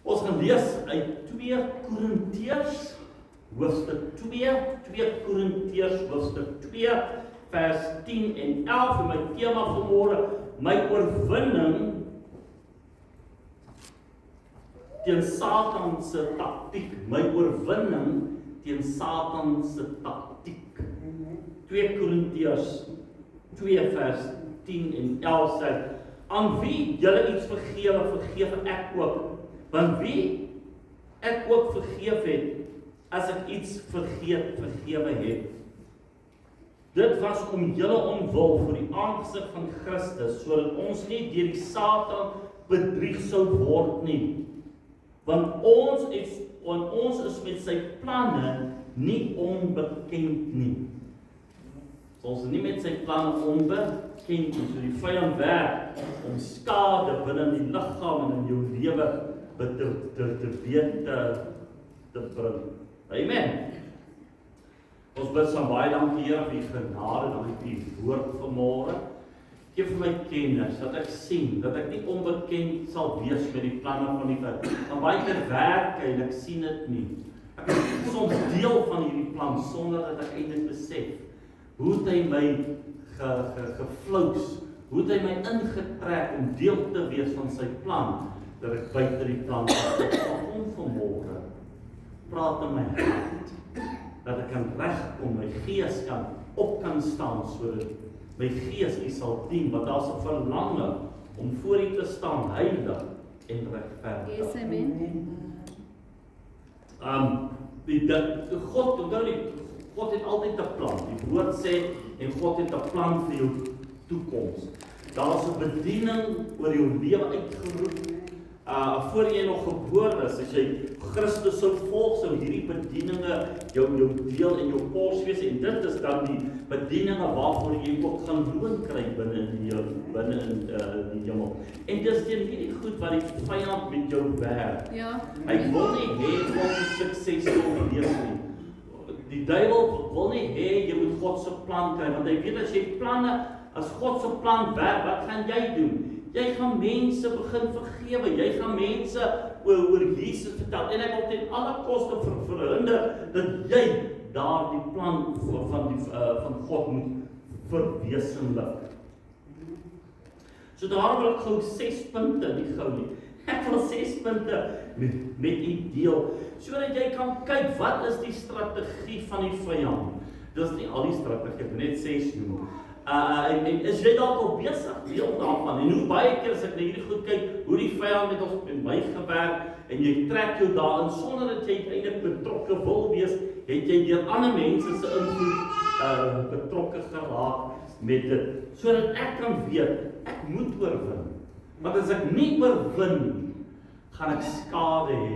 Ons gaan lees uit 2 Korintiërs, hoofstuk 2, 2 Korintiërs, hoofstuk 2, vers 10 en 11, en my tema vanmôre, my oorwinning teen Satan se taktiek, my oorwinning teen Satan se taktiek. 2 Korintiërs 2 vers 10 en 11 sê, aan wie julle iets vergewe, vergewe ek ook. Want wie ek ook vergeef het, as ek iets vergewe het. Dit was om julle omwil vir die aangesig van Christus, sodat ons nie deur die Satan bedrieg sou word nie. Want ons is met sy planne nie onbekend nie. So ons is nie met sy planne onbekend nie. So die vyand werk om skade binne die liggaam en in jou lewe te weet te bring. Amen. Ons bid saam baie dankie Here vir die genade, dankie vir die woord vanmôre. Geef vir my kennis, dat ek sien, dat ek nie onbekend sal wees met die planne van die vyand. Want baie keer werk en ek sien dit nie. Ek is soms deel van hierdie plan sonder dat ek eintlik besef hoe het hy my geflous, hoe het hy my ingetrek om deel te wees van sy plan, dat ek buite die plan kom vanmôre. Praat in my hart, dat ek kan regkom, my gees kan staan, sodat my gees U sal dien, want daar's 'n verlange om voor U te staan, heilig en regverdig. Yes, amen. God het altyd 'n plan. Die woord sê, en God het 'n plan vir jou toekoms. Daar's 'n bediening oor jou lewe uitgeroep. Voor jy nog gebore is, as jy Christus sou volg, sou hierdie bedieninge jou deel en jou pos wees, en dit is dan die bedieninge waarvoor jy ook gaan loon kry binne in die hemel. En dis teen hierdie goed wat die vyand met jou werk. Ja. Hy wil nie hê God moet suksesvol wees nie. Die duiwel wil nie hê jy moet God se plan kry, want hy weet as jy planne, as God se plan werk, wat gaan jy doen? Jy gaan mense begin vergewe, jy gaan mense oor Jesus vertel, en ek wil ten alle koste verhinder dat jy daardie plan van God moet verwesenlik. So daarom wil ek gou 6 punte, nie gou nie. Ek wil 6 punte met U deel, sodat jy kan kyk, wat is die strategie van die vyand? Dis nie al die strategie, ek net 6 noem. En is jy dalk al besig deel daarvan? En hoe baie keer as ek na hierdie goed kyk, hoe die vyand met ons met my gewerk, en jy trek jou daarin, sonder dat jy eintlik betrokke wil wees, het jy deur ander mense se invloed betrokke geraak met dit, sodat ek kan weet, ek moet oorwin. Want as ek nie oorwin nie, gaan ek skade hê.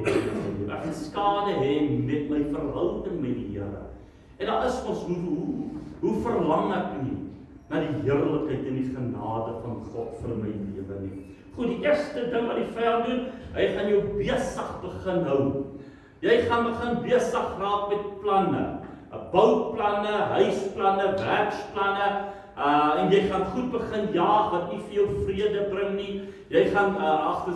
Ek gaan skade hê met my verhouding met die Here. En daar is ons, hoe verlang ek nie na die heerlikheid en die genade van God vir my lewe nie. Goed, die eerste ding wat die vyand doen, hy gaan jou besig begin hou. Jy gaan begin besig raak met planne, bouplanne, huisplanne, werksplanne, en jy gaan goed begin jaag wat nie vir jou vrede bring nie. Jy gaan,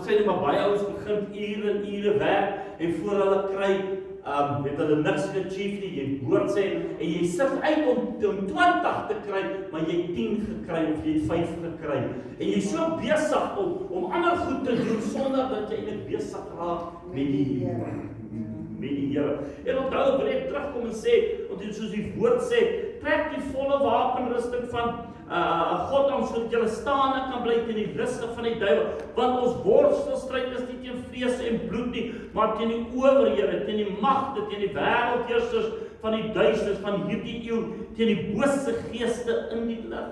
sê net maar baie ouens begin ure en ure werk, en voor hulle kry, het hulle niks geachieve nie, jy hoort sê, en jy sit uit om 20 te kry, maar jy 10 gekry, of jy 5 gekry, en jy is so besig om ander goed te doen, sonder dat jy net besig raak met die Here. En onthou, wil ek terugkom en sê, want soos die woord sê, trek die volle wapenrusting van God aan, sodat julle staande kan bly teen die liste van die duiwel, want ons worstelstryd is nie teen vlees en bloed nie, maar teen die owerhede, teen die magte, teen die wêreldheersers van die duisternis van hierdie eeu, teen die bose geeste in die lig.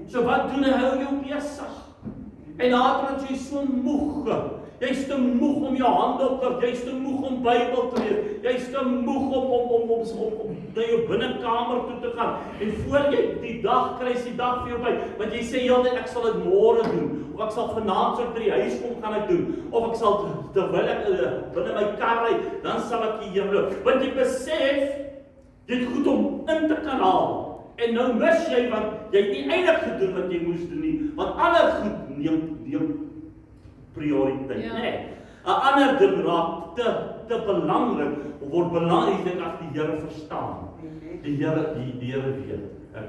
So wat doen hy? Hou jou besig. En later as jy so moeg, jy's te moeg om jou hande op te, jy's te moeg om Bybel te lees, jy's te moeg om na jou binnekamer toe te gaan, en voor jy die dag kry, is die dag vir jou by, want jy sê heeltyd, ek sal dit môre doen, of ek sal vanaand so by die huis kom, gaan ek doen, of ek sal, terwyl ek binne my kar ry, dan sal ek die Here loop, want jy besef, dit goed om in te kan haal, en nou mis jy, want jy het nie eintlik gedoen wat jy moes doen nie, want ander goed neem prioriteit, nee. 'n ander ding raak te belangrik, of word belangrik, dink ek die Here verstaan. Die Here weet. Ek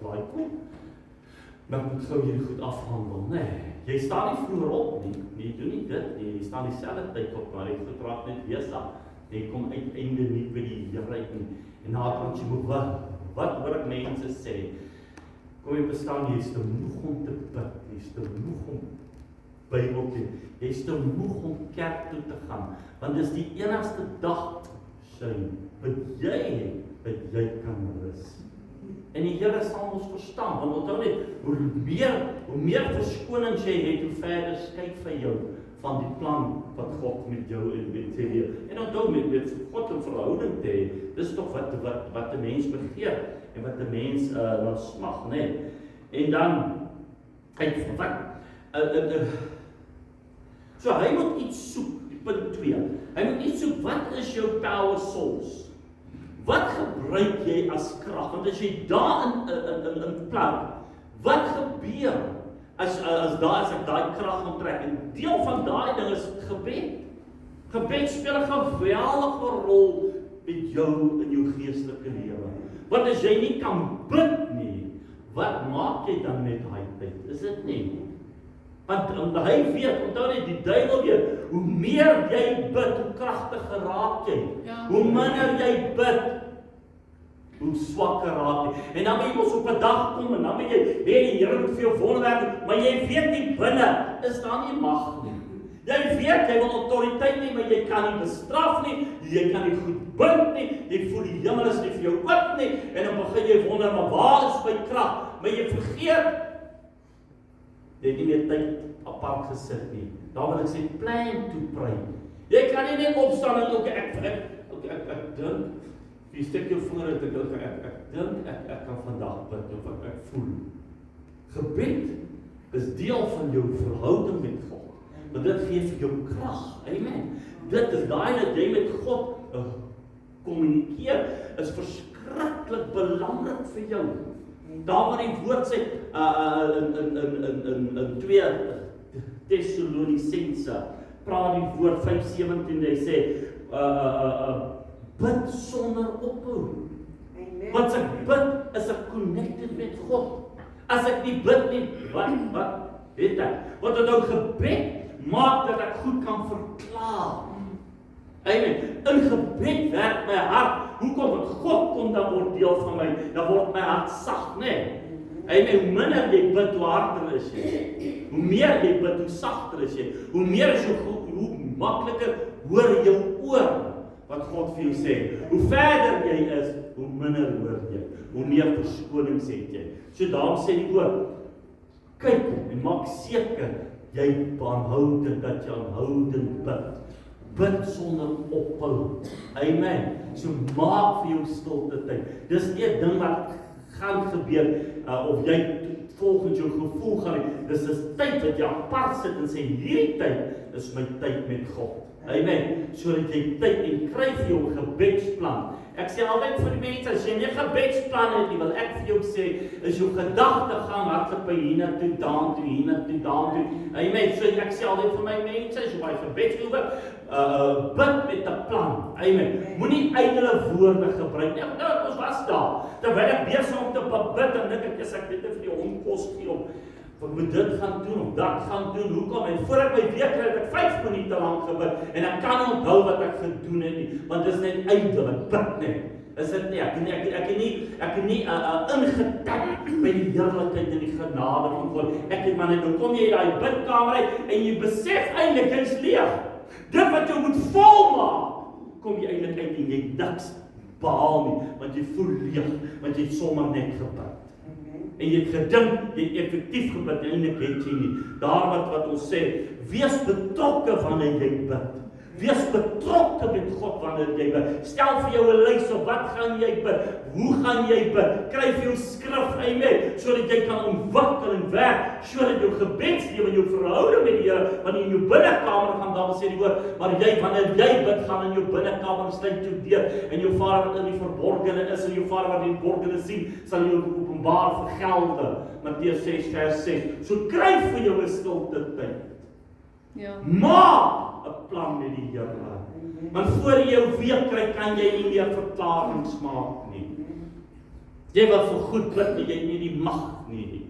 laai kom. Maar ek moet gou hierdie goed afhandel. Nee, jy staan nie vroeër op nie. Jy doen nie dit nie. Jy staan dieselfde tyd op, maar jy vertraag net besig. Jy kom uiteindelik nie by die Here uit nie. En na dan jy moet wat hoor ek mense sê? Kom jy bestaan, jy is te moeg om te bid. Jy is te moeg om Bybel te. Jy is te moeg om kerk toe te gaan. Want dis die enigste dag, wat jy kan rus. En die Here sal ons verstaan, want onthou net, hoe meer verskonings jy het, hoe verder skei vir jou van die plan wat God met jou en met te leef. En onthou met God 'n verhouding te hê, dis tog wat 'n mens begeer en wat 'n mens na smag, né? En dan so hy moet iets soek, punt 2. Hy moet iets soek, wat is jou power source? Wat gebruik jy as krag? Want as jy daar in plek, wat gebeur as ek daai krag onttrek? En deel van daai ding is gebed. Gebed speel 'n geweldige rol met jou in jou geestelike lewe. Want as jy nie kan bid nie, wat maak jy dan met daai tyd? Is dit nie? Want hy weet, onthou net, die duiwel weet, hoe meer jy bid, hoe kragtiger raak jy. Ja. Hoe minder jy bid, hoe swakker raak jy. En dan moet jy mos op 'n dag kom, en dan moet jy, die Here moet vir jou wonderwerke, maar jy weet nie binne, is daar nie mag nie. Jy weet, jy wil autoriteit nie, maar jy kan nie bestraf nie, jy kan nie goed bind nie, jy voel die hemel is nie vir jou oop nie, en dan begin jy wonder, maar waar is my krag? Maar jy vergeet, jy het nie meer tyd apart gesit nie. Daar wil ek sê, plan to pray. Jy kan nie net opstaan en ek dink, jy steek jou vinger uit, ek dink, ek kan vandag bid, of ek voel. Gebed is deel van jou verhouding met God. Want dit gee vir jou krag. Amen. Dit is daai dat jy met God kommunikeer, is verskriklik belangrik vir jou. Daar waar die woord sê in 2 Tessalonisense, praat die woord 5:17, hy sê bid sonder ophou. Want as ek bid, is ek connected met God. As ek nie bid nie, wat weet ek? Wat het nou gebed maak dat ek goed kan verklaar. Amen. In gebed werk my hart. Hoekom? Want God kom dan word deel van my, dan word my hart sag, né? Amen. Hoe minder jy bid, hoe harder is jy. Hoe meer jy bid, hoe sagter is jy. Hoe meer is jou goed, hoe makliker hoor jou oor wat God vir jou sê. Hoe verder jy is, hoe minder hoor jy. Hoe meer verskonings het jy. So daarom sê die woord, kyk en maak seker jy aanhoudend dat jy aanhoudend bid. Bid sonder ophou. Amen. So maak vir jou stilte tyd. Dis nie 'n ding wat gaan gebeur of jy volgens jou gevoel gaan. Dis 'n tyd wat jy apart sit en sê hierdie tyd is my tyd met God. Amen. Sodat jy tyd en kry vir jou gebedsplan. Ek sê altyd vir die mense, as jy nie 'n gebedsplan het nie, wil ek vir jou sê, is jou gedagte gaan hardloop by hiernatoe, daartoe. Amen. So ek sê altyd vir my mense, as jy by gebedsoewe, bid met 'n plan. Amen. Moenie ydelle woorde gebruik nie. Nou, ons was daar. Terwyl ek besig om te bid, en dink ek, as ek dit vir die hond kos gee om wat moet dit gaan doen, of dat gaan doen, hoekom? En voor ek my weet kry, het ek 5 minute lank gebid, en ek kan nie onthou wat ek gedoen het nie, want dit is net ydelik, bid net. Is dit nie? Ek het nie ingetap by die heerlikheid en die genade van God. Ek het maar net, nou kom jy in daai bidkamer uit, en jy besef eintlik, jy's leeg. Dit wat jou moet volmaak, kom jy eintlik uit en jy niks behaal nie, want jy voel leeg, want jy het sommer net gebid. En jy het gedink, jy het effektief gebid, en eintlik het jy nie. Daar wat ons sê, wees betrokke wanneer jy bid. Wees betrokke met God wanneer jy bid. Stel vir jou 'n lys op, wat gaan jy bid? Hoe gaan jy bid? Kry vir jou skrif, amen, sodat jy kan ontwikkel en werk, sodat jou gebedslewe en jou verhouding met die Here, want in jou binnekamer gaan dan sê die woord, maar wanneer jy bid, gaan in jou binnekamer sluit jou deur, en jou Vader wat in die verborgene is, en jou Vader wat in die verborgene sien, sal jou openbaar vergelde. Matteus 6:6. So kry vir jou 'n stilte tyd. Ja. Maar 'n plan met die Here. Want voor jy jou weet kry, kan jy nie meer verklaringe maak nie. Jy wil vir goed bid, maar jy het nie die mag nie.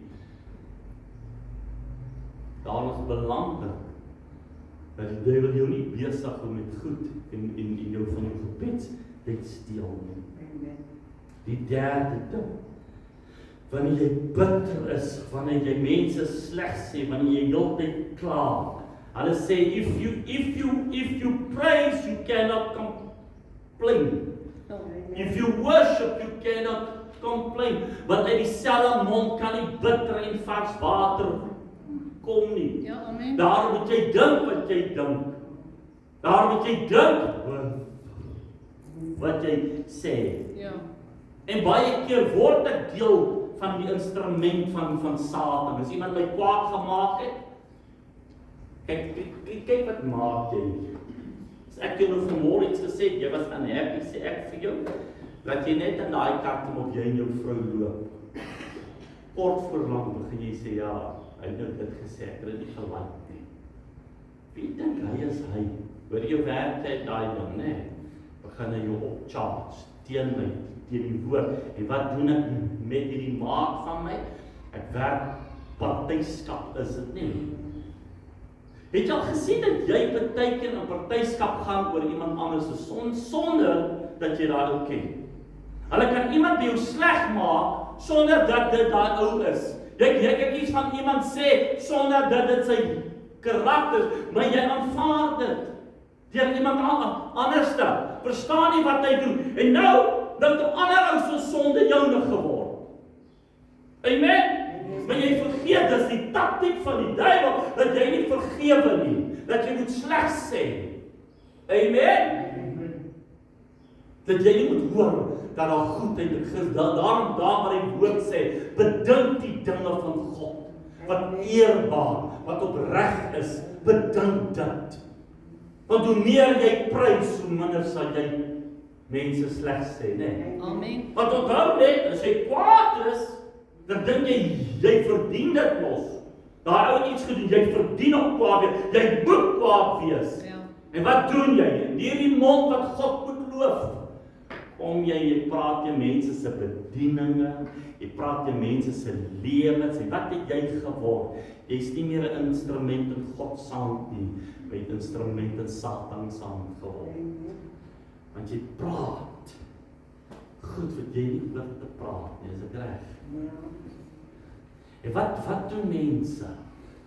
Daarom is belangrik dat die duiwel jou nie besig hou met goed en jou van jou gebedstyd steel nie. Die derde ding, wanneer jy bitter is, wanneer jy mense sleg sê, wanneer jy heeltyd kla. Hulle sê, if you praise, you cannot complain. If you worship, you cannot complain. Want uit dieselfde mond kan nie bitter en vars water kom nie. Ja, amen. Daar moet jy dink wat jy dink. Daar moet jy dink wat jy sê. Ja. En baie keer word ek deel van die instrument van Satan. As iemand my kwaad gemaak het, kyk wat maak jy. As ek jou nou vanmôre iets gesê het, jy was unhappy, sê ek vir jou, dat jy net in daai kant kom of jy en jou vrou loop. Kort voor lank begin jy sê, ja, hy het nou dit gesê, ek het nie gelijk nie. Wie dink hy is hy? Hoor jou werkheid daai ding, ne? Begin hy jou opcharge, teen my, teen die woord. En wat doen ek met hierdie maak van my? Ek werk partyskap, is dit nie? Het jy al gesien dat jy partykeer in partyskap gaan oor iemand anders se son, sonder dat jy daai ou ken? Hulle kan iemand by jou sleg maak, sonder dat dit daai ou is. Jy kan iets van iemand sê, sonder dat dit sy karakter is, maar jy aanvaar dit. Deur iemand anders te. Verstaan nie wat hy doen. En nou, dat die ander ou so sonde joune geword. Amen? Maar jy vergeet, dis die taktiek van die duiwel, dat jy nie vergewe nie, dat jy moet sleg sê. Amen? Dat jy nie moet hoor, dat daar goedheid is, daarom daar waar die woord sê, bedink die dinge van God, wat eerbaar, wat opreg is, bedink dit. Want hoe meer jy prys, hoe minder sal jy mense sleg sê, né? Amen. Want onthou net, as jy kwaad is, dan dink jy verdien dit mos. Daar ou iets gedoen, jy verdien om kwaad wees, jy moet kwaad wees. Ja. En wat doen jy? In hierdie mond wat God moet loof, kom jy praat jy mense se bedieninge, jy praat jy mense se lewens, en wat het jy geword? Jy's nie meer 'n instrument in God se hand nie, maar 'n instrument in Satan se hand geword. Want jy praat goed wat jy nie behoort te praat nie, is dit reg? En wat doen mense?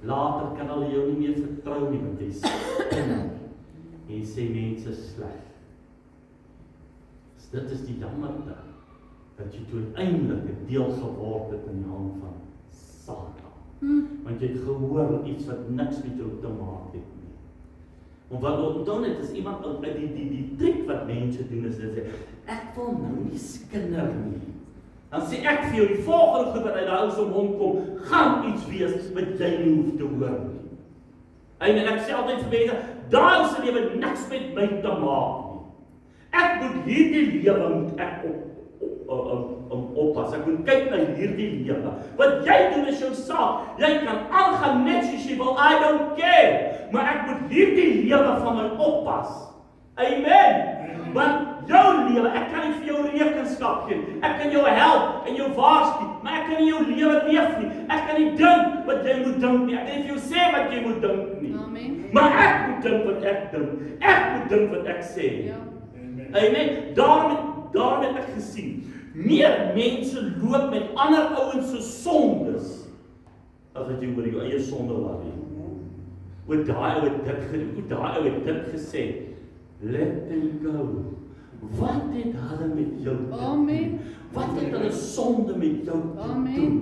Later kan hulle jou nie meer vertrou nie, want jy sê en jy sê mense sleg. Dit is die jammerte, dat jy toe uiteindelik 'n deel geword het in die hand van Satan. Want jy het gehoor iets wat niks met jou te maak het nie. Want wat onthou net, is iemand uit die trick wat mense doen, is dit sê, ek wil nou nie skinder nie. Dan sê ek vir jou, die volgende goed wat uit daai ou se mond kom, gaan iets wees wat jy nie hoef te hoor nie. En ek sê altyd vir mense, daai se lewe niks met my te maak nie. Ek moet hierdie lewe moet ek oppas. Ek moet kyk na hierdie lewe. Wat jy doen is jou saak. Jy kan aangaan net soos jy wil, I don't care. Maar ek moet hierdie lewe van my oppas. Amen. Want jou lewe, ek kan nie vir jou rekenskap gee. Ek kan jou help en jou waarsku, maar ek kan nie jou lewe leef nie. Ek kan nie dink wat jy moet dink nie. Ek kan nie vir jou sê wat jy moet dink nie. Amen. Maar ek moet dink wat ek dink. Ek moet dink wat ek sê. Ja. Amen. Daarom het ek gesien, meer mense loop met ander ouens se sondes, as wat jy oor jou eie sonde worry. Oor daai ou het dit gedoen, daai ou het dit gesê. Let them go. Wat het hulle met jou te doen? Amen. Wat het hulle sonde met jou te Amen. doen?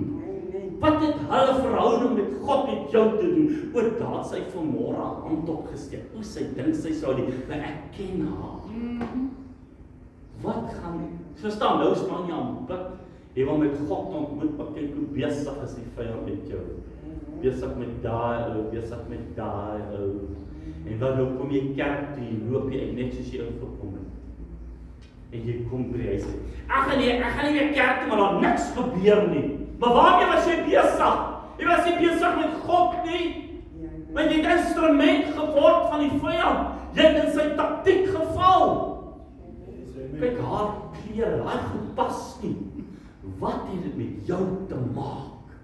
Wat het hulle verhouding met God met jou te doen? Oor daar sy vanmôre aan hand opgesteek. O, sy dink sy sou die, maar ek ken haar. Wat gaan, verstaan, nou staan jy aan bid, jy wil met God ontmoet, maar kyk hoe besig is die vyand met jou. Besig met daai ou, besig met daai ou. En dan nou kom jy kerk toe, jy loop jy net soos jy ingekom het. En jy kom by hy sê, ek gaan nie meer kerk toe, maar daar niks gebeur nie. Maar waarmee was jy besig? Jy was nie besig met God nie. Want jy het instrument geword van die vyand. Jy het in sy taktiek geval. Kyk haar klere, hy goed pas nie. Wat het dit met jou te maak?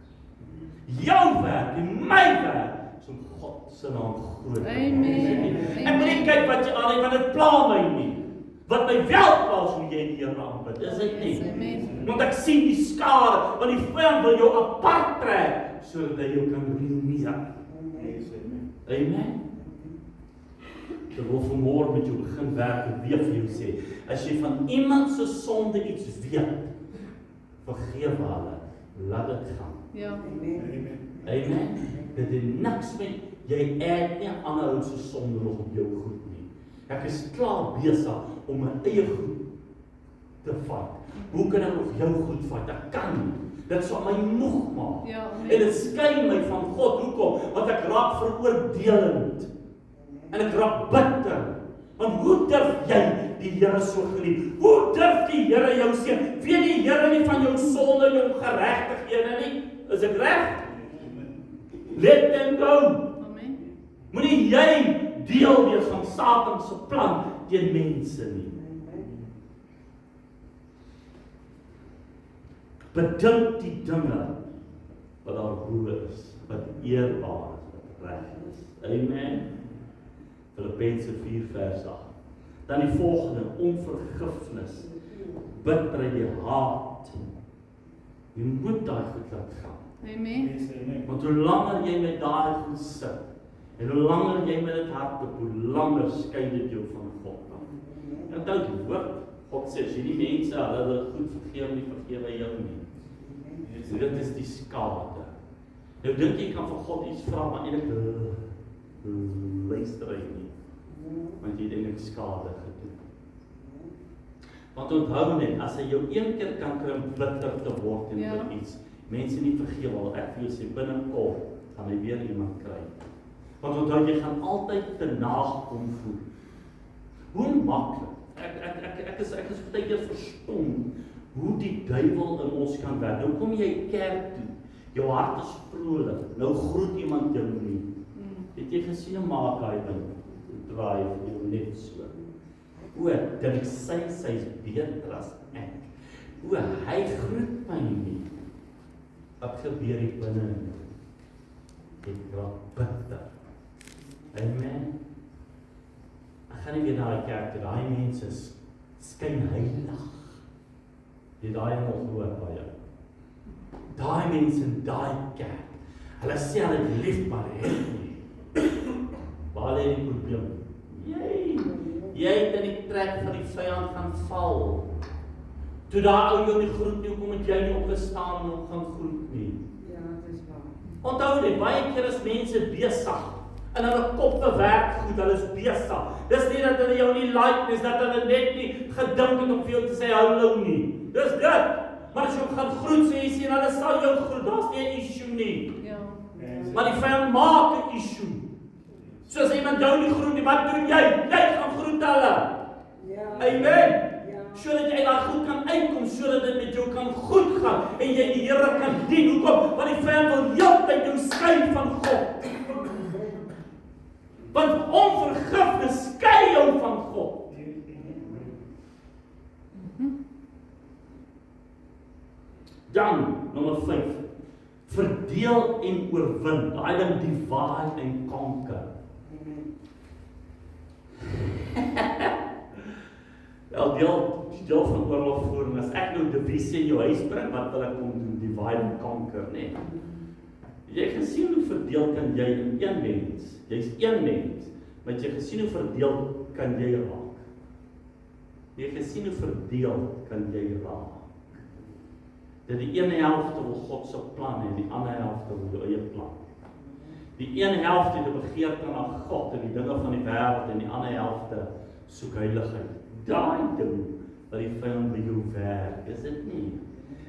Jou werk en my werk is om God se naam groot te maak. Amen. Ek moet nie kyk wat jy aan het, want dit pla my nie. Wat my wel pla is hoe jy die Here aanbid, is dit nie? Amen. Want ek sien die skade, want die vyand wil jou apart trek, sodat hy jou kan ruïneer. Amen. Ek wil vanmôre met jou begin werk en weer vir jou sê, as jy van iemand se sonde iets weet, vergewe hulle, laat dit gaan. Ja. Amen. Dit het niks met, jy eet nie ander se sonde nog op jou goed nie. Ek is klaar besig om my eie goed te vat. Hoe kan ek nog jou goed vat? Ek kan nie. Dit sal my moeg maak. Ja, En dit skei my van God. Hoekom? Want ek raak veroordelend. En ek raak bitter. Want hoe durf jy die Here so geliefd? Hoe durf die Here jou seën? Weet die Here nie van jou sonde en jou geregtighede nie? Is ek reg? Let them go. Amen. Moenie jy deel wees van Satan se plan teen mense nie. Bedink die dinge wat daar bo is, wat eerbaar is, wat reg is. Amen. Filippense 4 vers 8. Dan die volgende, onvergifnis, bitterheid, haat. Jy moet daai goed laat gaan. Amen. Want hoe langer jy met daai goed sit, en hoe langer jy met dit hardloop, hoe langer skei dit jou van God af. En onthou die woord, God sê, as jy die mense hulle goed vergewe nie, vergewe jou nie. So dit is die skade. Nou dink jy kan vir God iets vra, maar eintlik luister hy nie. Want jy het eintlik skade gedoen. Want onthou net, as hy jou een keer kan kry om bitter te word en vir iets, mense nie vergewe al, ek vir jou sê, binnekort gaan hy weer iemand kry. Want onthou, jy gaan altyd te nagekom voel. Hoe maklik. Ek is baie keer verstom hoe die duiwel in ons kan werk. Nou kom jy kerk toe, jou hart is vrolik, nou groet iemand jou nie. Het jy gesien, maak hy ding, draai vir jou net so. O, dink sy's beter as ek. O, hy groet my nie. Wat gebeur hier binne in jou? Ek raak bitter. Amen. Ek gaan nie weer na die kerk toe, daai mense skyn heilig. Jy daai nog hoor by jou. Daai mense in daai kerk, hulle sê hulle het lief, maar het nie. Waar lê die probleem? Jy het in die trek van die vyand gaan val. Toe daar ou jou nie groet nie, hoekom het jy nie opgestaan en op gaan groet nie? Ja, dit is waar. Onthou net, baie keer is mense besig. En hulle koppe werk goed, hulle is besig. Dis nie dat hulle jou nie like, dis dat hulle net nie gedink het om vir jou te sê hallo nie. Dis dit. Maar as jy hom gaan groet, sê jy sien, hulle sal jou groet, daar's nie 'n issue nie. Ja. Maar die vyand maak 'n issue. So as iemand jou nie groet nie, wat doen jy? Jy gaan groet hulle. Ja. Amen. Ja. Sodat jy daar goed kan uitkom, sodat dit met jou kan goed gaan en jy die Here kan dien. Hoekom? Want die vyand wil heeltyd jou skei van God. Want onvergifnis skei jou van God. Dan, nommer 5. Verdeel en oorwin. Daai ding divide en conquer. Deel van oorlogvoering, as ek nou divisie in jou huis bring, wat wil ek kom doen? Divide and conquer, nee. Jy gesien hoe verdeel kan jy in een mens? Jy's een mens, maar jy gesien hoe verdeel kan jy raak? Jy gesien hoe verdeel kan jy raak? Dat die ene helfte wil God se plan en die ander helfte wil jou eie plan. Die ene helfte het 'n begeerte na God en die dinge van die wêreld en die ander helfte soek heiligheid. Daai ding wat die vyand by jou werk, is dit nie?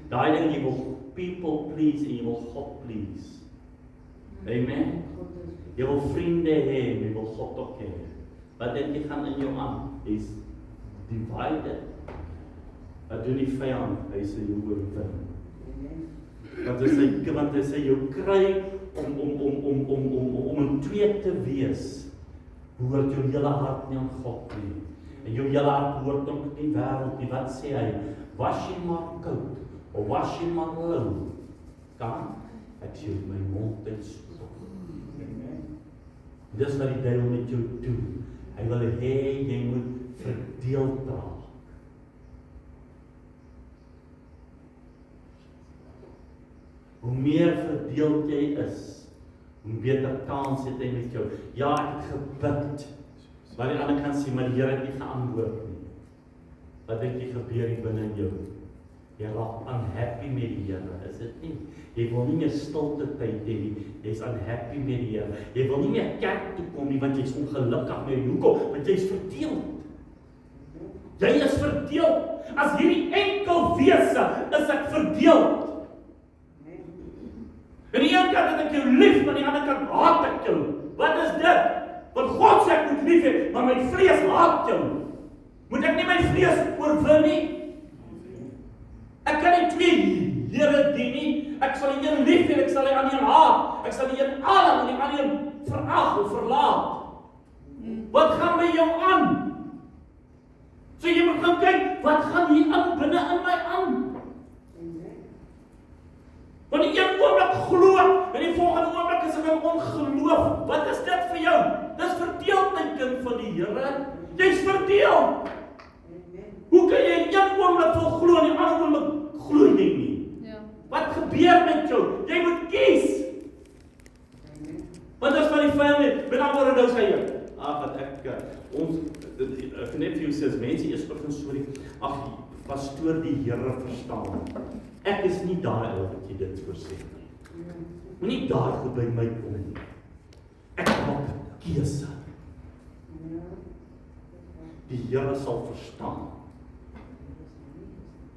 Daai ding jy wil people please en jy wil God please. Amen. Jy wil vriende hê, jy wil God ook hê. Wat dink jy gaan in jou aan? Is divided. Wat doen die vyand? Hy sê jou oorwin. Want hy sê jou kry om in twee te wees, behoort jou hele hart nie aan God nie. En jou hele hart behoort ook nie wêreld nie. Wat sê hy? Was jy maar koud, of was jy maar lou, kan ek sê my mond en stop. Dis wat die duiwel met jou doen. Hy wil hê jy moet verdeeld raak. Hoe meer verdeeld jy is, hoe beter kans het hy met jou. Ja, ek het gebid, maar die ander kan sê, maar die Here het nie geantwoord nie. Wat dink jy gebeur hier binne in jou? Jy raak unhappy met die Here, is dit nie? Jy wil nie meer stilte tyd hê nie, jy's unhappy met die Here. Jy wil nie meer kerk toe kom nie, want jy's ongelukkig met hoekom? Want jy's verdeeld. Jy is verdeeld. As hierdie enkel wese is ek verdeeld. Aan die een kant het ek jou lief, aan die ander kant haat ek jou. Wat is dit? Want God sê ek moet lief hê, maar my vlees haat jou. Moet ek nie my vlees oorwin nie? Ek kan nie twee Here dien nie. Ek sal die een lief hê, ek sal die ander haat. Ek sal die een aanhang en die ander verag of verlaat. Wat gaan by jou aan? So jy moet gaan kyk, wat gaan hier aan binne in my aan? Want die een oomblik glo, en die volgende oomblik is ek in ongeloof. Wat is dit vir jou? Dis verdeeldheid, kind van die Here. Jy's verdeeld. Hoe kan jy een oomblik vol glo en die ander oomblik glo jy nie? Ja. Wat gebeur met jou? Jy moet kies. Want as van die vyand net, met ander woorde nou sê jy, wat ons net vir jou sê, mense eers begin sorry, pastoor die Here verstaan. Ek is nie daar wat jy dit voorsê nie. Moenie daar goed by my kom nie. Ek maak 'n keuse. Die Here sal verstaan.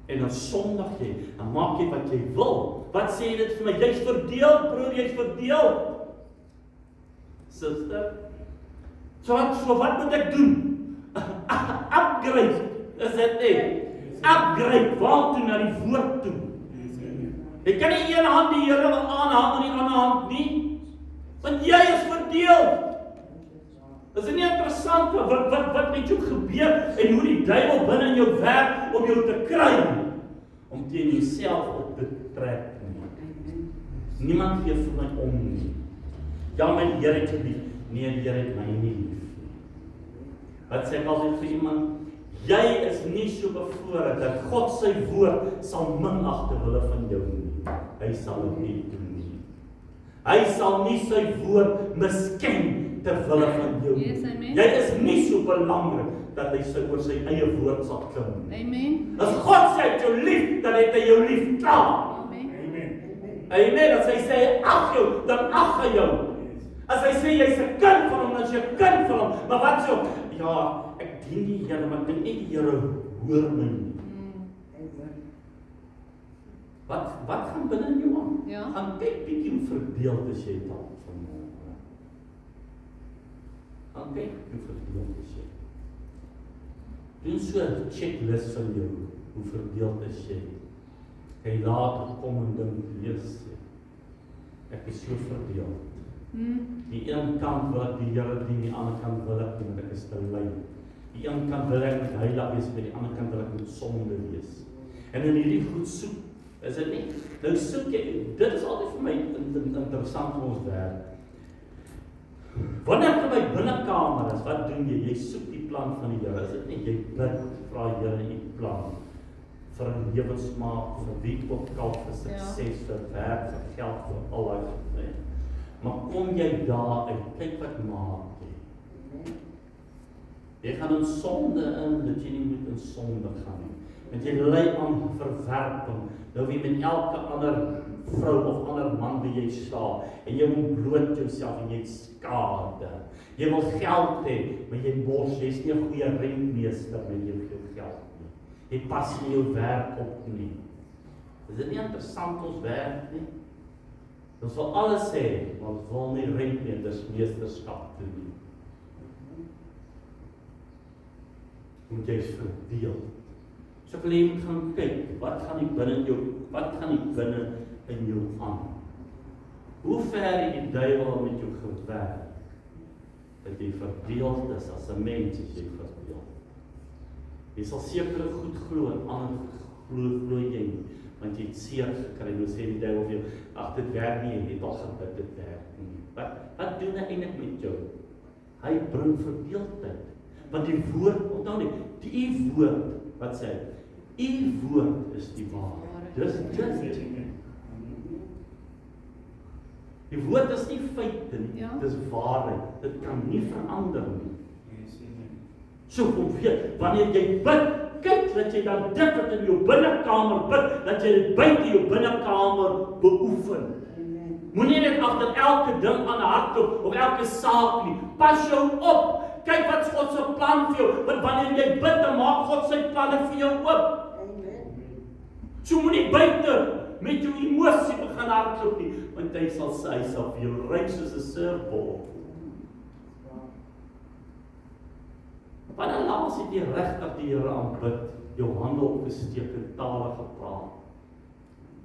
En dan sondig jy, dan maak jy wat jy wil. Wat sê dit vir my? Jy's verdeeld, broer, jy's verdeeld. Suster. So wat moet ek doen? Upgrade. Is dit nie? Upgrade, waartoe na die woord toe. Jy kan nie een hand die Here wil aanhang en die ander hand nie. Want jy is verdeeld. Is dit nie interessant wat met jou gebeur en hoe die duiwel binne in jou werk om jou te kry, om teen jouself op te trek nie. Niemand gee vir my om nie. Ja, my Here het jou lief. Nee, die Here het my nie lief. Wat sê ek altyd vir iemand? Jy is nie so bevoorreg dat God sy woord sal minag ter wille van jou nie. Hy sal dit nie doen nie. Hy sal nie sy woord misken ter wille van jou nie. Yes, amen. Jy is nie so belangrik dat hy oor sy eie woord sal klim nie. Amen. As God sê jou lief, dan het hy jou lief klaar. Amen. Amen. As hy sê hy ag jou, dan ag hy jou. As hy sê jy's 'n kind van hom, dan is jy 'n kind van hom. Maar wat sê? Ja, ek dien die Here, maar ek dink nie die Here hoor my nie. Wat gaan binne in jou aan? Ja. Gaan kyk bietjie hoe verdeeld is jy dan vanmôre. Gaan kyk hoe verdeeld is jy. Doen so 'n checklist van jou. Hoe verdeeld is jy? Jy later kom en dink, Jesus, ek is so verdeeld. Die een kant wil ek die Here dien, die ander kant wil ek nie, want ek is te lui. Die een kant wil ek met heilig wees, maar die ander kant wil ek met sonde wees. En in hierdie goed soek, is dit nie? Nou soek jy, dit is altyd vir my interessant vir ons werk. Wanneer jy by binnekamer is, wat doen jy? Jy soek die plan van die Here, is dit nie? Jy bid, vra Here die plan vir 'n lewensmaat, vir wie ook al, vir sukses, vir werk, vir geld, vir al daai goed. Maar kom jy daar uit, kyk wat maak jy. Jy gaan in sonde in, dat jy nie moet in sonde gaan nie. Want jy ly aan verwerping. Nou wie met elke ander vrou of ander man wie jy staan, en jy ontbloot jouself en jy het skade. Jy wil geld hê, maar jy bors, jy's nie 'n goeie rentmeester met jou geld nie. Jy pas nie jou werk op nie. Is dit nie interessant ons werk nie? Ons wil alles hê, maar ons wil nie rentmeestersmeesterskap doen nie. Moet jy verdeel. So ek wil jy moet gaan kyk, wat gaan die binne in jou aan? Hoe ver het die duiwel met jou gewerk, dat jy verdeeld is as 'n mens as jy verdeeld. Jy sal seker goed glo en ander glo jy nie, want jy het seer gekry, nou sê die duiwel vir jou, ag dit werk nie, jy het al gebid, dit werk nie. Wat doen hy eintlik met jou? Hy bring verdeeldheid, want die woord, onthou nie, die woord, wat sê hy? Die woord is die waarheid. Dis die woord is nie feite nie, Ja. dis waarheid. Dit kan nie verander nie. So kom weet, wanneer jy bid, kyk dat jy dan dit wat in jou binnekamer bid, dat jy dit buite jou binnekamer beoefen. Moenie net agter elke ding aan hardloop of elke saak nie. Pas jou op. Kyk wat God se plan vir jou, want wanneer jy bid, dan maak God sy planne vir jou oop. So moenie buite met jou emosie begin hardloop nie, want hy sal vir jou ry soos 'n surfbal. Wanneer laas het jy regtig die Here aanbid, jou hande opgesteek en tale gepraat?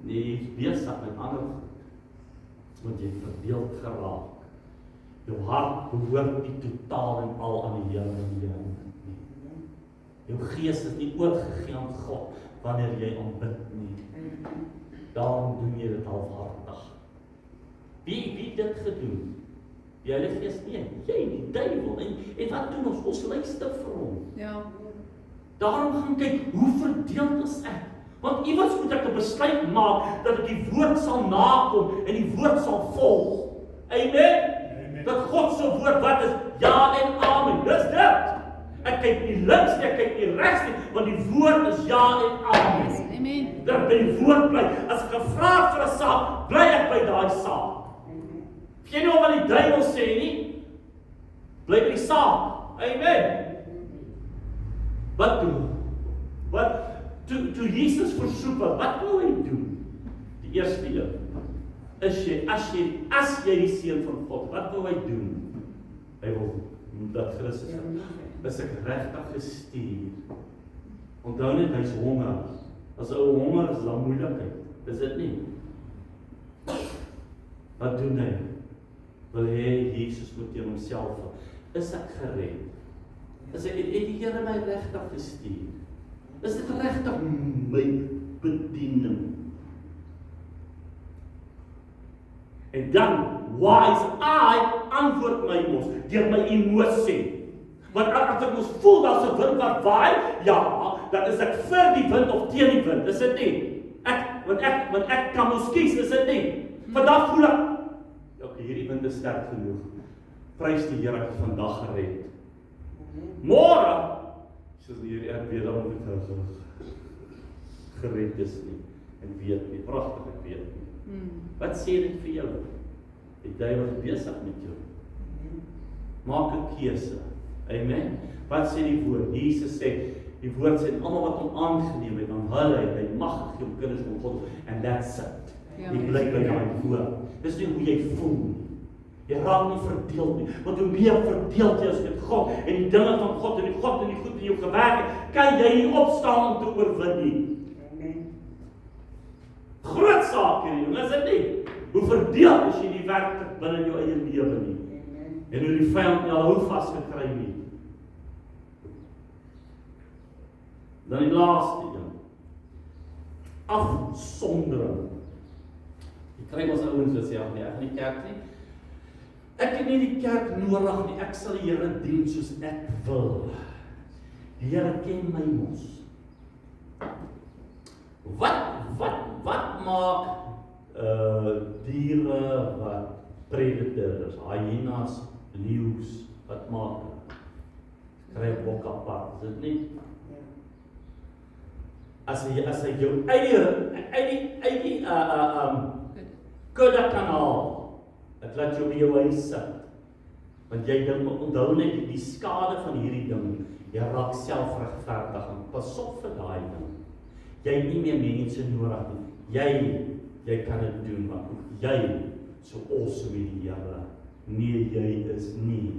Nee, jy is besig met ander goed, want jy het verdeeld geraak. Jou hart behoort nie totaal en al aan die Here nie. Jou gees is nie oorgegee aan God wanneer jy aanbid nie. Daarom doen jy dit halfhartig. Wie dit gedoen? Die Heilige Gees nie, jy die duiwel. En wat doen ons? Ons luister vir hom. Ja. Daarom gaan kyk, hoe verdeeld is ek? Want iewers moet ek 'n besluit maak dat ek die woord sal nakom en die woord sal volg. Amen. Dat God se woord wat is ja en amen. Dis dit. Ek kyk nie links nie, ek kyk nie regs nie, want die woord is ja en amen. Amen. Dat by die woord bly. As ek gevra het vir 'n saak, bly ek by daai saak. Jy nou wat die duiwel sê nie, bly by die saak. Amen. Wat doen? Toe Jesus versoek wat wil hy doen? Die eerste een. As jy die seun van God, wat wil hy doen? Hy wil dat Christus is ek regtig gestuur. Onthou net, hy's honger. As ou honger is dan moeilikheid. Is dit nie? Wat doen hy? Wil hy Jesus moet teen homself val? Is ek gered? Het die Here my regtig gestuur? Is dit regtig my bediening? En dan, wise I antwoord my mos, deur my emosie. Want as ek mos voel daar's 'n wind wat waai, ja, dan is ek vir die wind of teen die wind, is dit nie? Want ek kan mos kies, is dit nie? Vandag voel ek, okay, hierdie wind is sterk genoeg. Prys die Here, ek is vandag gered. Môre, soos hierdie ek weet dan moet ek gered is nie. En weet nie, pragtig ek weet nie. Wat sê dit vir jou? Die duiwel is besig met jou. Maak 'n keuse. Amen. Wat sê die woord? Jesus sê, die woord sê, almal wat hom aangeneem het, dan hy mag gegee om kinders van God, and that's it. Ja. Jy bly by daai woord. Dis nie hoe jy voel nie. Jy raak nie verdeeld nie, want hoe meer verdeeld jy is met God, en die dinge van God, en die goed in jou gewerk het, kan jy nie opstaan om te oorwin nie. Groot saak hierdie ding, is dit nie? Hoe verdeeld is jy nie werklik binne jou eie lewe nie. En hoe die vyand jy al hou vasgekry nie. Dan die laaste een. Afsondering. Jy kry ons ouens wat sê, nee, ek gaan nie kerk nie. Ek het nie die kerk nodig nie, ek sal die Here dien soos ek wil. Die Here ken my mos. Wat maak diere wat predators, hyenas, leeu's, wat maak hulle? Kry 'n bok apart, is dit nie? As hy jou uit die kudde kan haal, dit laat jou by jou huis sit. Want jy dink, onthou net die skade van hierdie ding, jy raak selfregverdig en pas op vir daai ding. Jy het nie meer mense nodig nie. Jy kan dit doen, maar jy so awesome met die Here. Nee, jy is nie.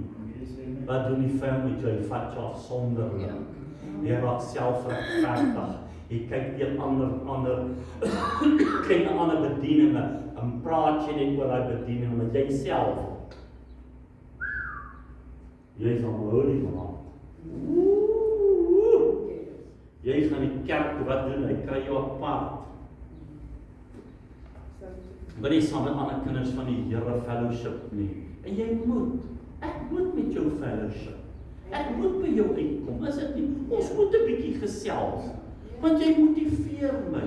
Wat doen die vyand met jou? Hy vat jou afsonderlik. Jy raak selfregverdig. Jy kyk teen ander bedieninge, dan praat jy net oor daai bediening, want jy self, jy is aan holy man. Jy gaan die kerk toe, wat doen, hy kry jou apart. Maar jy saam met ander kinders van die Here fellowship nie. En jy moet, ek moet met jou fellowship. Ek moet by jou uitkom, is dit nie? Ons moet 'n bietjie gesels, want jy motiveer my.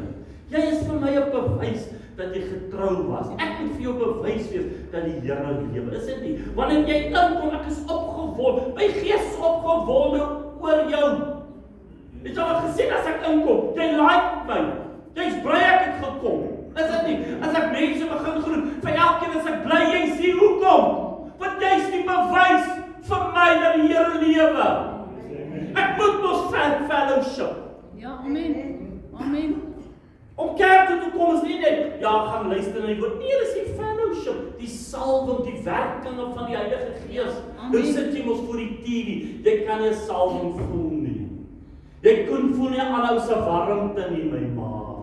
Jy is vir my 'n bewys dat jy getrou was. Ek moet vir jou bewys wees dat die Here lewe, is dit nie? Wanneer jy inkom, ek is opgewonde, my gees is opgewonde oor jou. Het jy al gesien as ek inkom, jy like my, jy's bly ek het gekom, is dit nie? As ek mense begin groet, vir elkeen as ek bly, jy sien hoekom, want jy's die bewys vir my dat die Here lewe. Ek moet mos fellowship. Ja, amen. Amen. Om kerk toe te kom is nie net, ja, gaan luister na die woord. Nee, dis die fellowship, die salwing, die werkinge van die Heilige Gees. Nou sit jy mos voor die TV, jy kan nie 'n salwing voel nie. Jy voel nie aanhou se warmte nie, my ma.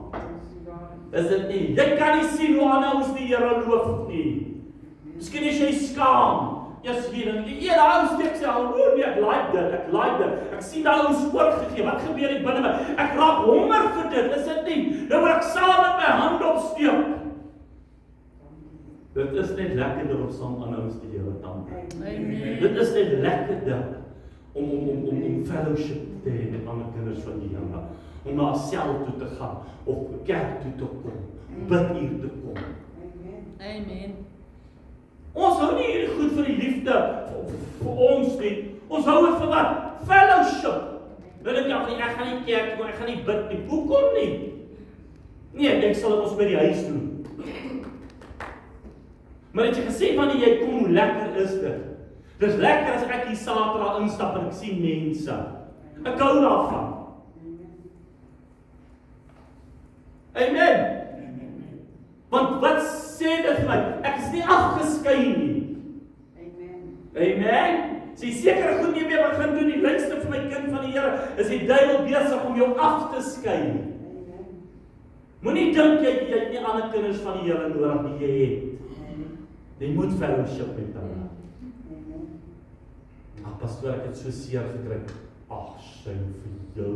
Is dit nie? Jy kan nie sien hoe aanhou die Here loof nie. Miskien is jy skaam. Yes, hier, en die ou steek sy al, nee, ek like dit, ek sien daai ou oorgegee, wat gebeur hier binne my? Ek raak honger vir dit, is dit nie? Nou moet ek saam met my hand opsteek. Dit is net lekkerder om saam aan ons die Here dank. Amen. Dit is net lekkerder om fellowship te hê met ander kinders van die Here, om na 'n sel toe te gaan, of kerk toe te kom, bid hier te kom. Amen. Ons hou nie hierdie goed vir die liefde vir ons nie. Ons hou dit vir wat? Fellowship. Wil ek gaan nie kerk toe, ek gaan nie bid nie. Hoekom nie? Nee, ek sal dit ons by die huis doen. Maar het jy gesien wanneer jy kom, hoe lekker is dit? Dis lekker as ek hier Saterdag instap en ek sien mense. Ek hou daarvan. Amen. Want wat sê dit vir my? Ek is nie afgeskei nie. Amen. As jy sekere goed nie meer begin doen, die luister vir my kind van die Here, is die duiwel besig om jou af te skei. Moenie dink jy het nie ander kinders van die Here nodig nie, jy het. Jy moet fellowship met hulle. Maar pastoor, ek het so seer gekry. Ag, sy vir jou.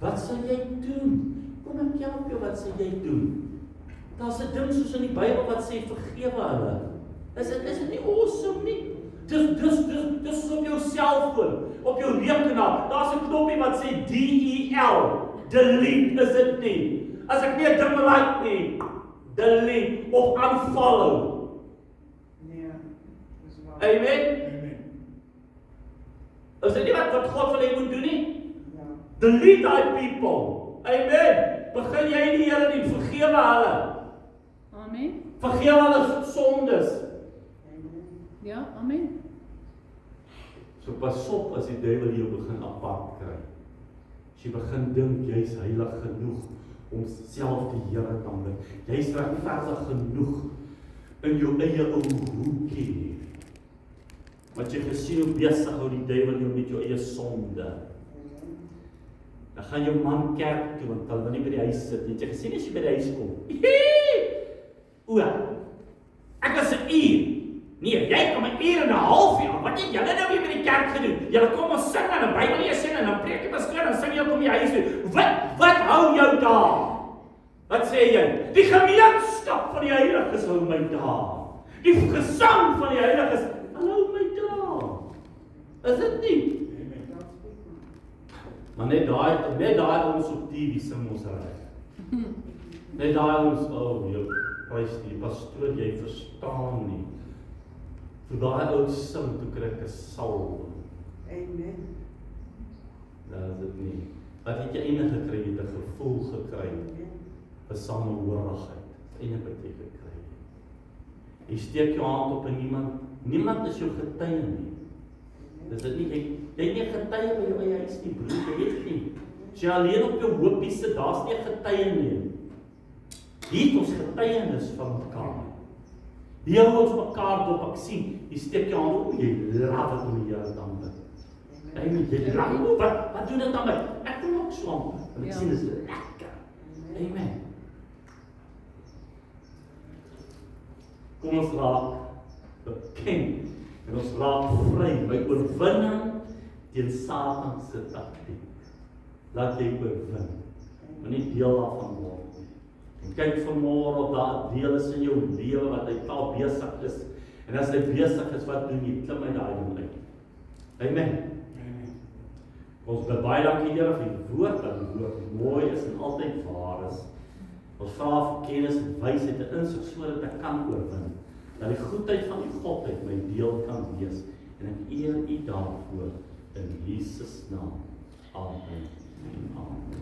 Wat sal jy doen? Kom ek help jou, wat sal jy doen? Daar's 'n ding soos in die Bybel wat sê vergewe hulle. Is dit nie awesome nie? Dis op jou selfoon, op jou rekenaar. Daar's 'n knoppie wat sê DEL, delete, is dit nie? As ek nie 'n ding like nie, delete of unfollow. Amen. Is dit nie wat God wil hê moet doen nie? Delete die people. Amen. Begin jy die Here nie, vergewe hulle. Amen. Vergewe hulle sondes. Ja, amen. So pas op as die duiwel jou begin apart kry. As jy begin dink jy's heilig genoeg om self die Here te aanbid. Jy's regverdig genoeg in jou eie ou hoekie. Wat jy gesien hoe besig hou die duiwel jou met jou eie sonde. Dan gaan jou man kerk toe, want hulle wil nie by die huis sit nie. Het jy gesien as jy by die huis kom? O, ek is 'n uur. Nee, jy kom 'n uur en 'n half jaar. Wat het julle nou weer by die kerk gedoen? Julle kom ons sing en 'n Bybel lees en dan preek jy pastoor en sing jy kom jy huis toe. Wat hou jou daar? Wat sê jy? Die gemeenskap van die heiliges hou my daar. Die gesang van die heiliges hou my daar. Is dit nie? Maar net daai ons op TV sing ons reg. Net daai ons, prys die pastoor, jy verstaan nie. Toe daai ou sing, toe kry ek 'n salwing. Amen. Dat is dit nie. Wat het jy einde gekry? Jy het 'n gevoel gekry. 'n samehorigheid. Dis enige wat jy gekry het. Jy steek jou hand op en niemand is jou getuie nie. Dis dit nie, jy het nie getuie by jou eie huis nie, broer, jy het nie. As jy alleen op jou hoopie sit, daar's nie getuie nie. Hier het ons getuienis van mekaar. Hier hou ons mekaar dop, ek sien, jy steek jou hand op, jy love het om die Here dan bid. Amen, jy love, wat doen dit dan my? Ek doen ook swamp, en ek sien, dit is lekker. Amen. Kom ons raak bekend en ons raak vry by oorwinning teen Satan se taktiek. Laat jy oorwin, maar nie deel daarvan word nie. En kyk vanmôre of daar 'n deel is in jou lewe wat hy taal besig is. En as hy besig is, wat doen jy? Klim uit daai ding uit. Amen. Ons bid baie dankie Here vir die woord, dat die woord mooi is en altyd waar is. Ons vra vir kennis en wysheid en insig sodat ek kan oorwin. Dat die goedheid van die Godheid my deel kan wees. En ek eer U daarvoor in Jesus naam. Amen. Amen.